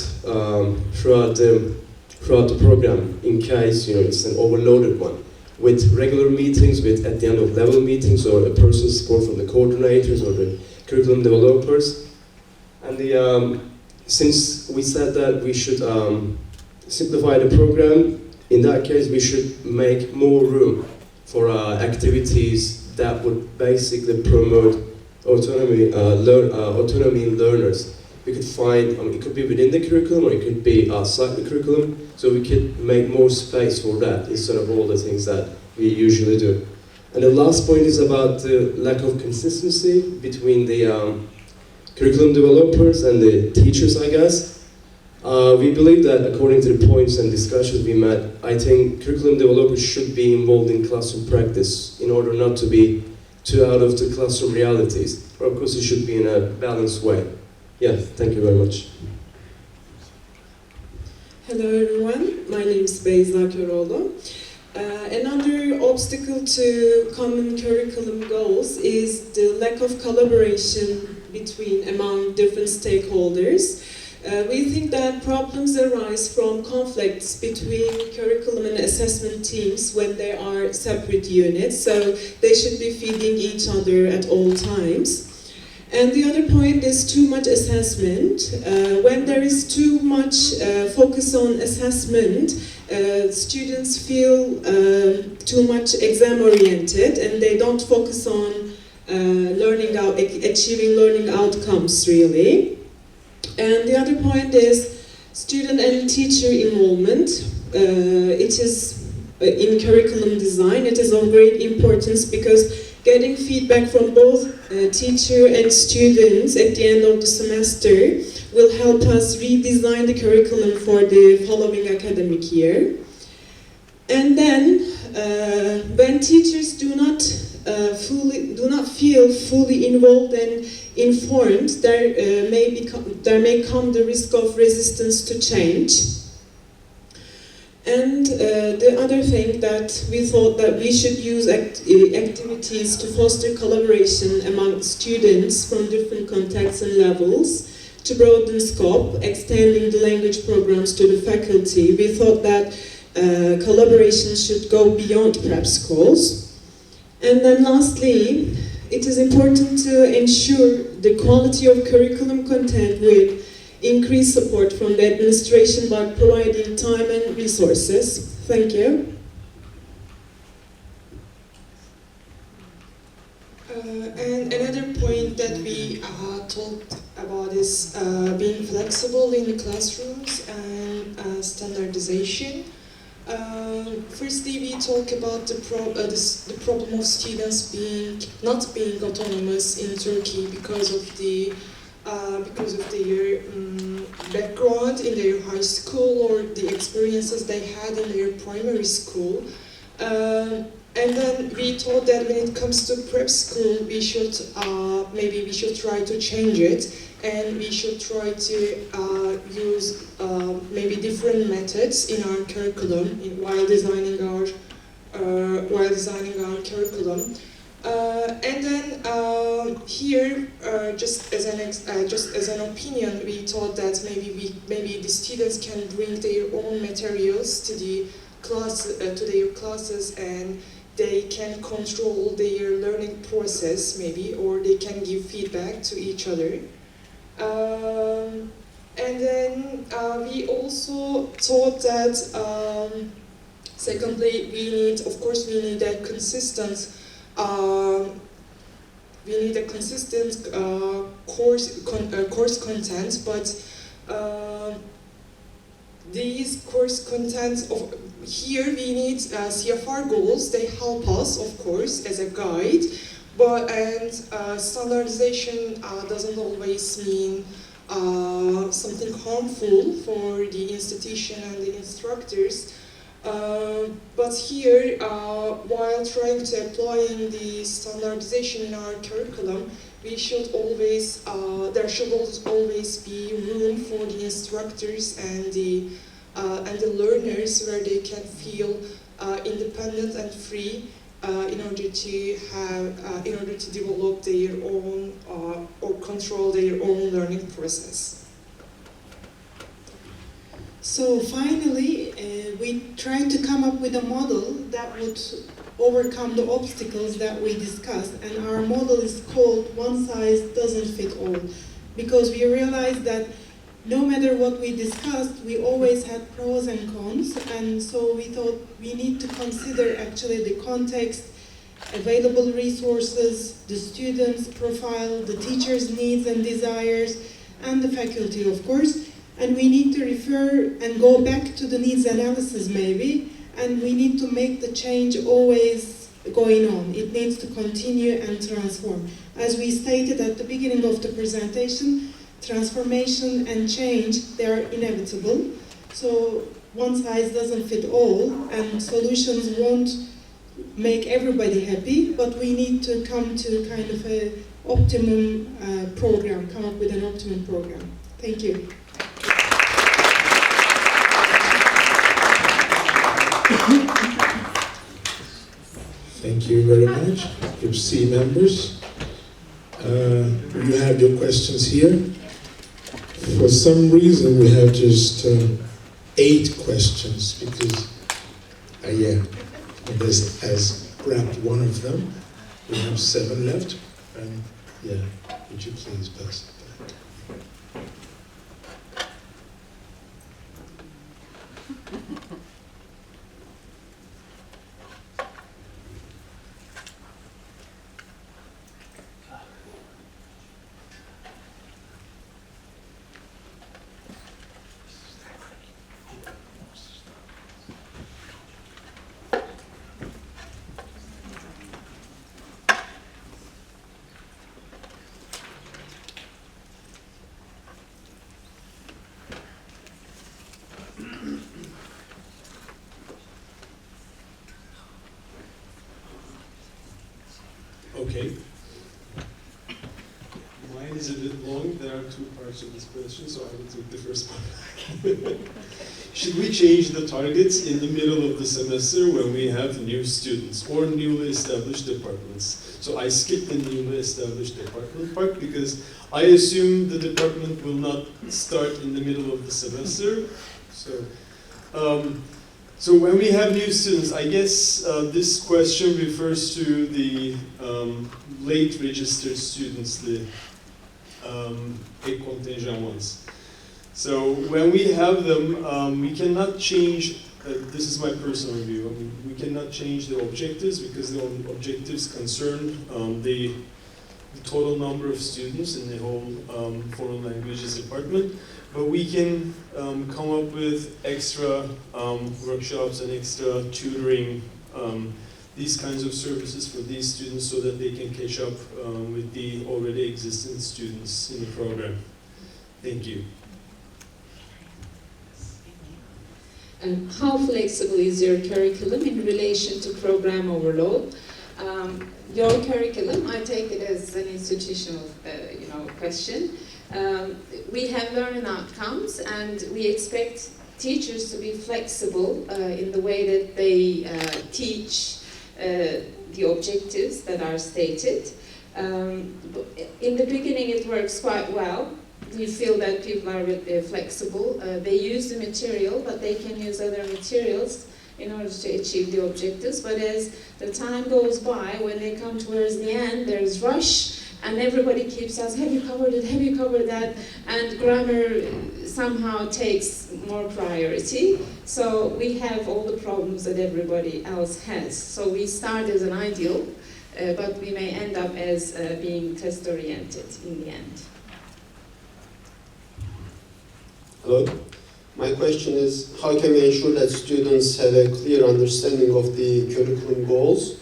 throughout the program in case it's an overloaded one, with regular meetings, with at the end of level meetings, or a personal support from the coordinators or the curriculum developers. And since we said that we should simplify the program, in that case we should make more room for activities that would basically promote autonomy in learners. We could find, it could be within the curriculum or it could be outside the curriculum, so we could make more space for that instead of all the things that we usually do. And the last point is about the lack of consistency between the curriculum developers and the teachers, I guess. We believe that according to the points and discussions we met, I think curriculum developers should be involved in classroom practice in order not to be too out of the classroom realities. But of course it should be in a balanced way. Yeah, thank you very much. Hello everyone, my name is Beyza Köroğlu. Another obstacle to common curriculum goals is the lack of collaboration among different stakeholders. We think that problems arise from conflicts between curriculum and assessment teams when they are separate units, so they should be feeding each other at all times. And the other point is too much assessment. When there is too much focus on assessment, students feel too much exam-oriented and they don't focus on achieving learning outcomes, really. And the other point is student and teacher involvement. It is in curriculum design, it is of great importance because getting feedback from both teacher and students at the end of the semester will help us redesign the curriculum for the following academic year. And then, when teachers do not feel fully involved and informed, there may come the risk of resistance to change. And the other thing that we thought that we should use activities to foster collaboration among students from different contexts and levels to broaden scope, extending the language programs to the faculty. We thought that collaboration should go beyond prep schools. And then lastly, it is important to ensure the quality of curriculum content with increased support from the administration by providing time and resources. Thank you. And another point that we talked about is being flexible in the classrooms and standardization. Firstly, we talk about the problem of students not being autonomous in Turkey because of their background in their high school or the experiences they had in their primary school. And then we thought that when it comes to prep school, maybe we should try to change it, and we should try to use maybe different methods in our curriculum while designing our curriculum. And then here, just as an opinion, we thought that maybe the students can bring their own materials to the their classes, and they can control their learning process maybe, or they can give feedback to each other. And then we also thought that secondly, we need a consistent course content, but these course contents here we need CFR goals. They help us, of course, as a guide, and standardization doesn't always mean something harmful for the institution and the instructors. But here, while trying to apply the standardization in our curriculum, there should always be room for the instructors and the learners where they can feel independent and free in order to develop their own or control their own learning process. So finally, we tried to come up with a model that would overcome the obstacles that we discussed, and our model is called One Size Doesn't Fit All, because we realized that no matter what we discussed, we always had pros and cons, and so we thought we need to consider actually the context, available resources, the student's profile, the teacher's needs and desires, and the faculty, of course. And we need to refer and go back to the needs analysis maybe, and we need to make the change always going on. It needs to continue and transform. As we stated at the beginning of the presentation, transformation and change, they are inevitable. So one size doesn't fit all, and solutions won't make everybody happy, but we need to come to kind of an optimum program, come up with an optimum program. Thank you. Thank you very much, Group C members. You have your questions here. For some reason, we have just 8 questions because this has grabbed one of them. We have 7 left, and would you please pass it back? Okay. Mine is a bit long. There are 2 parts of this question, so I will take the first part. should we change the targets in the middle of the semester when we have new students or newly established departments? So I skipped the newly established department part because I assume the department will not start in the middle of the semester. So when we have new students, I guess this question refers to the late registered students, the contingent ones. So when we have them, we cannot change, this is my personal view, I mean, we cannot change the objectives because the objectives concern the total number of students in the whole foreign languages department. But we can come up with extra workshops and extra tutoring, these kinds of services for these students so that they can catch up with the already existing students in the program. Thank you. How flexible is your curriculum in relation to program overload? Your curriculum, I take it as an institutional question. We have learning outcomes and we expect teachers to be flexible in the way that they teach the objectives that are stated. In the beginning it works quite well. We feel that people are flexible. They use the material, but they can use other materials in order to achieve the objectives. But as the time goes by, when they come towards the end, there's rush, and everybody keeps asking, have you covered it, have you covered that? And grammar somehow takes more priority. So we have all the problems that everybody else has. So we start as an ideal, but we may end up as being test-oriented in the end. Hello. My question is, how can we ensure that students have a clear understanding of the curriculum goals?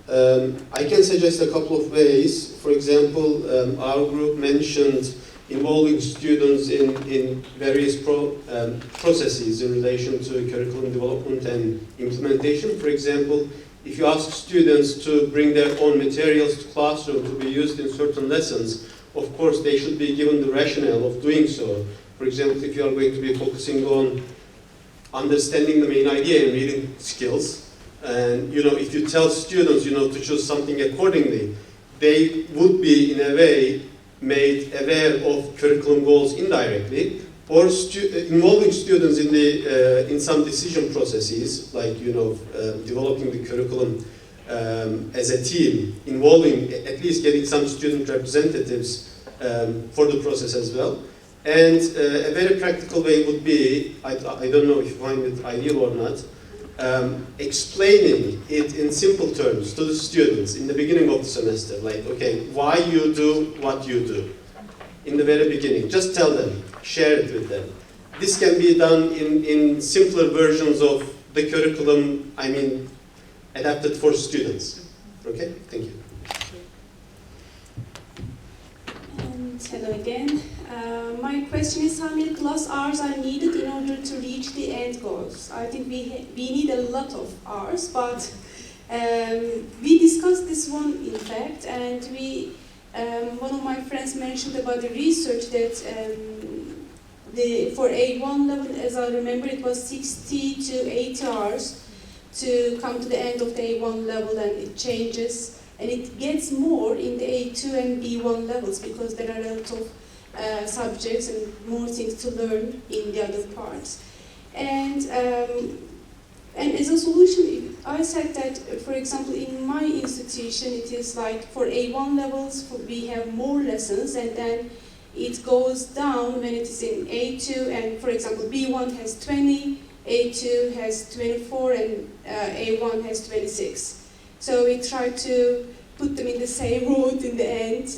I can suggest a couple of ways. For example, our group mentioned involving students in various processes in relation to curriculum development and implementation. For example, if you ask students to bring their own materials to classroom to be used in certain lessons, of course they should be given the rationale of doing so. For example, if you are going to be focusing on understanding the main idea and reading skills, and if you tell students to choose something accordingly, they would be in a way made aware of curriculum goals indirectly, or involving students in some decision processes, like developing the curriculum as a team, involving at least getting some student representatives for the process as well. And a very practical way would be, I don't know if you find it ideal or not, explaining it in simple terms to the students in the beginning of the semester, like, okay, why you do what you do in the very beginning. Just tell them, share it with them. This can be done in simpler versions of the curriculum, adapted for students. Okay, thank you. And hello again. My question is, how many class hours are needed in order to reach the end goals? I think we need a lot of hours, but we discussed this one in fact, and one of my friends mentioned about the research that for A1 level, as I remember, it was 60 to 80 hours to come to the end of the A1 level, and it changes, and it gets more in the A2 and B1 levels because there are a lot of subjects and more things to learn in the other parts. And as a solution, I said that, for example, in my institution, it is like for A1 levels, we have more lessons, and then it goes down when it is in A2, and for example, B1 has 20, A2 has 24, and A1 has 26. So we try to put them in the same road in the end,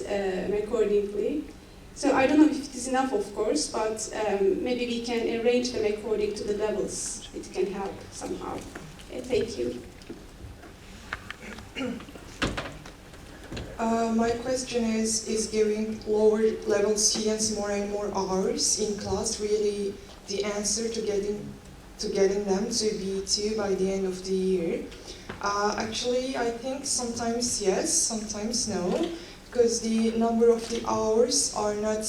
accordingly. So I don't know if it is enough, of course, but maybe we can arrange them according to the levels. It can help somehow. Thank you. My question is giving lower level students more and more hours in class really the answer to getting them to B2 by the end of the year? Actually, I think sometimes yes, sometimes no, because the number of the hours are not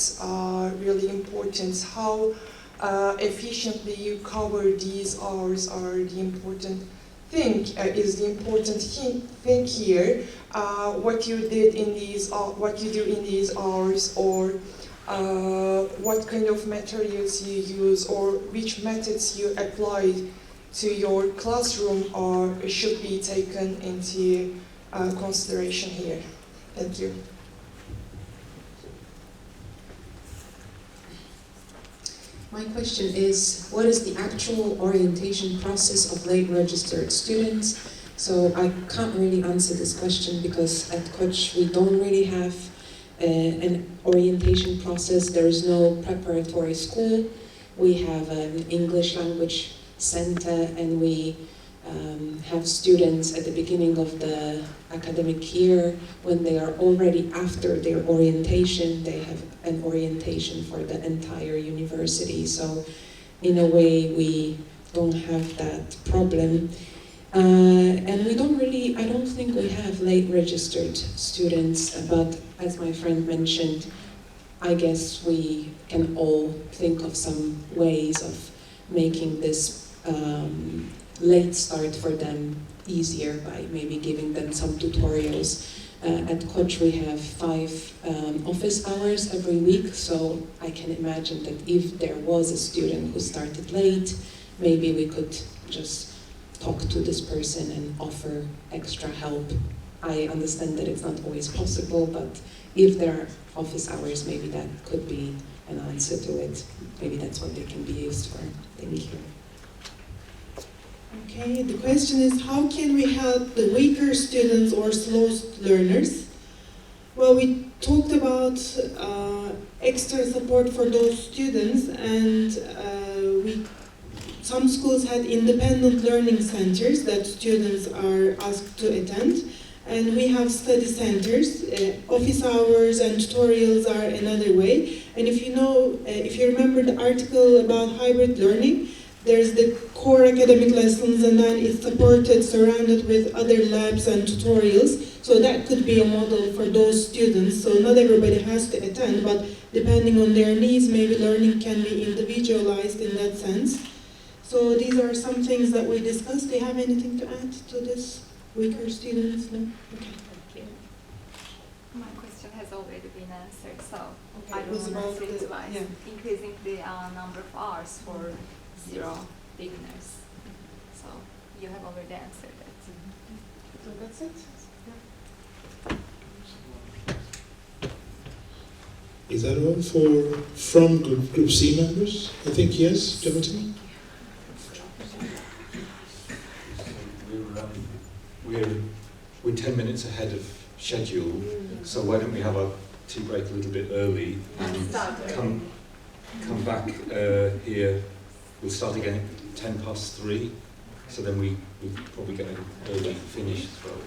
really important. How efficiently you cover these hours are the important thing, is the important thing here. What you did in these, what you do in these hours, or what kind of materials you use, or which methods you apply to your classroom, or should be taken into consideration here. Thank you. My question is, what is the actual orientation process of late registered students? So I can't really answer this question because at Koç we don't really have an orientation process. There is no preparatory school. We have an English language center, and we have students at the beginning of the academic year, when they are already after their orientation, they have an orientation for the entire university. So in a way we don't have that problem. And we don't really, I don't think we have late registered students, but as my friend mentioned, I guess we can all think of some ways of making this late start for them easier by maybe giving them some tutorials. At Koç we have 5 office hours every week, so I can imagine that if there was a student who started late, maybe we could just talk to this person and offer extra help. I understand that it's not always possible, but if there are office hours, maybe that could be an answer to it. Maybe that's what they can be used for. Thank you. Okay, the question is, how can we help the weaker students or slow learners? Well, we talked about extra support for those students, and some schools had independent learning centers that students are asked to attend, and we have study centers. Office hours and tutorials are another way. And if you remember the article about hybrid learning, there's the core academic lessons, and then it's supported, surrounded with other labs and tutorials. So that could be a model for those students. So not everybody has to attend, but depending on their needs, maybe learning can be individualized in that sense. So these are some things that we discussed. Do you have anything to add to this? Weaker students? No? Okay. Thank you. My question has already been answered, so Okay. I It was don't want about to say the- twice. yeah. Increasing the number of hours for 0 beginners. So you have already answered that. So that's it? Is that all from Group C members? I think yes, Jonathan? We're 10 minutes ahead of schedule, so why don't we have our tea break a little bit early and come back here. We'll start again at 3:10, so then we probably get an early finish as well.